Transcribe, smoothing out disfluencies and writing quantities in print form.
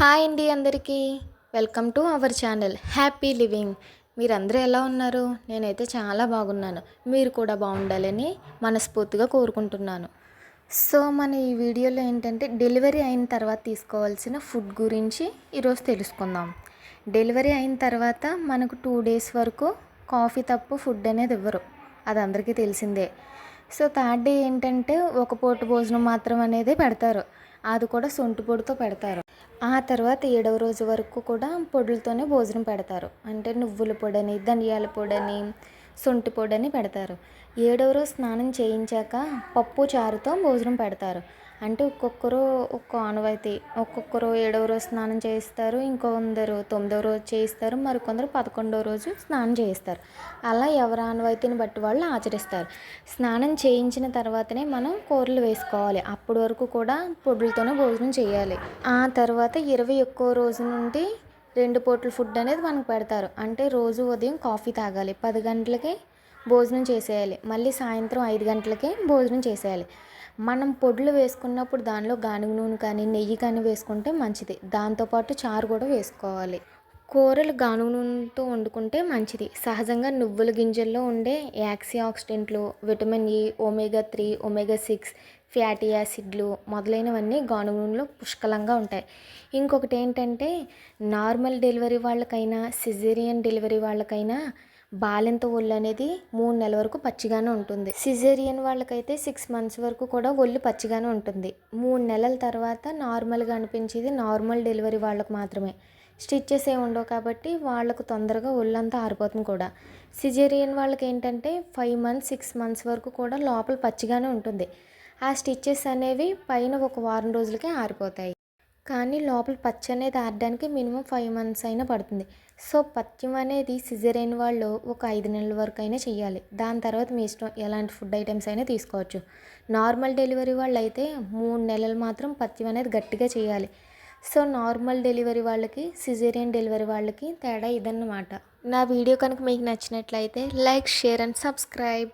Hi అండి అందరికీ. Welcome to our channel happy living. మీరందరూ ఎలా ఉన్నారు? నేనైతే చాలా బాగున్నాను. మీరు కూడా బాగుండాలని మనస్ఫూర్తిగా కోరుకుంటున్నాను. సో మన ఈ వీడియోలో ఏంటంటే డెలివరీ అయిన తర్వాత తీసుకోవాల్సిన ఫుడ్ గురించి ఈరోజు తెలుసుకుందాం. డెలివరీ అయిన తర్వాత మనకు 2 డేస్ వరకు కాఫీ తప్ప ఫుడ్ అనేది ఇవ్వరు, అది అందరికీ తెలిసిందే. సో థర్డ్ డే ఏంటంటే ఒక పూట భోజనం మాత్రం అనేది పెడతారు, అది కూడా సొంటి పొడితో పెడతారు. ఆ తర్వాత 7వ రోజు వరకు కూడా పొడులతోనే భోజనం పెడతారు. అంటే నువ్వుల పొడని, ధనియాల పొడని, సొంటి పొడని పెడతారు. 7వ రోజు స్నానం చేయించాక పప్పు చారుతో భోజనం పెడతారు. అంటే ఒక్కొక్కరు ఒక్కో ఆనవాయితీ, ఒక్కొక్కరు 7వ రోజు స్నానం చేయిస్తారు, ఇంకొందరు 9వ రోజు చేయిస్తారు, మరికొందరు 11వ రోజు స్నానం చేయిస్తారు. అలా ఎవరి ఆనవాయితీని బట్టి వాళ్ళు ఆచరిస్తారు. స్నానం చేయించిన తర్వాతనే మనం కూరలు వేసుకోవాలి. అప్పటి వరకు కూడా పొడులతోనే భోజనం చేయాలి. ఆ తర్వాత 21వ రోజు నుండి 2 పూటల ఫుడ్ అనేది మనకు పెడతారు. అంటే రోజు ఉదయం కాఫీ తాగాలి, 10 గంటలకి భోజనం చేసేయాలి, మళ్ళీ సాయంత్రం 5 గంటలకి భోజనం చేసేయాలి. మనం పొడులు వేసుకున్నప్పుడు దానిలో గానుగ నూనె కానీ నెయ్యి కానీ వేసుకుంటే మంచిది. దాంతోపాటు చారు కూడా వేసుకోవాలి. కూరలు గానుగ నూనెతో వండుకుంటే మంచిది. సహజంగా నువ్వుల గింజల్లో ఉండే యాంటీ ఆక్సిడెంట్లు, vitamin E, omega 3, omega 6, fatty యాసిడ్లు మొదలైనవన్నీ గానుగ నూనెలో పుష్కలంగా ఉంటాయి. ఇంకొకటి ఏంటంటే నార్మల్ డెలివరీ వాళ్ళకైనా సిజేరియన్ డెలివరీ వాళ్ళకైనా బాలింత ఒళ్ళు అనేది 3 నెలల వరకు పచ్చిగానే ఉంటుంది. సిజేరియన్ వాళ్ళకైతే 6 మంత్స్ వరకు కూడా ఒళ్ళు పచ్చిగానే ఉంటుంది. 3 నెలల తర్వాత నార్మల్గా అనిపించేది నార్మల్ డెలివరీ వాళ్ళకు మాత్రమే. స్టిచ్చెస్ ఏమి ఉండవు కాబట్టి వాళ్ళకు తొందరగా ఒళ్ళంతా ఆరిపోతుంది కూడా. సిజేరియన్ వాళ్ళకి ఏంటంటే 5 మంత్స్ 6 మంత్స్ వరకు కూడా లోపల పచ్చిగానే ఉంటుంది. ఆ స్టిచ్చెస్ అనేవి పైన ఒక వారం రోజులకే ఆరిపోతాయి. కానీ లోపల పచ్చి అనేది ఆరడానికి మినిమం 5 మంత్స్ అయినా పడుతుంది. సో పథ్యం అనేది సిజేరియన్ వాళ్ళు ఒక 5 నెలల వరకు అయినా చేయాలి. దాని తర్వాత మీ ఇష్టం, ఎలాంటి ఫుడ్ ఐటమ్స్ అయినా తీసుకోవచ్చు. నార్మల్ డెలివరీ వాళ్ళు అయితే 3 నెలలు మాత్రం పథ్యం అనేది గట్టిగా చేయాలి. సో నార్మల్ డెలివరీ వాళ్ళకి సిజేరియన్ డెలివరీ వాళ్ళకి తేడా ఇదన్నమాట. నా వీడియో కనుక మీకు నచ్చినట్లయితే లైక్, షేర్ అండ్ సబ్స్క్రైబ్.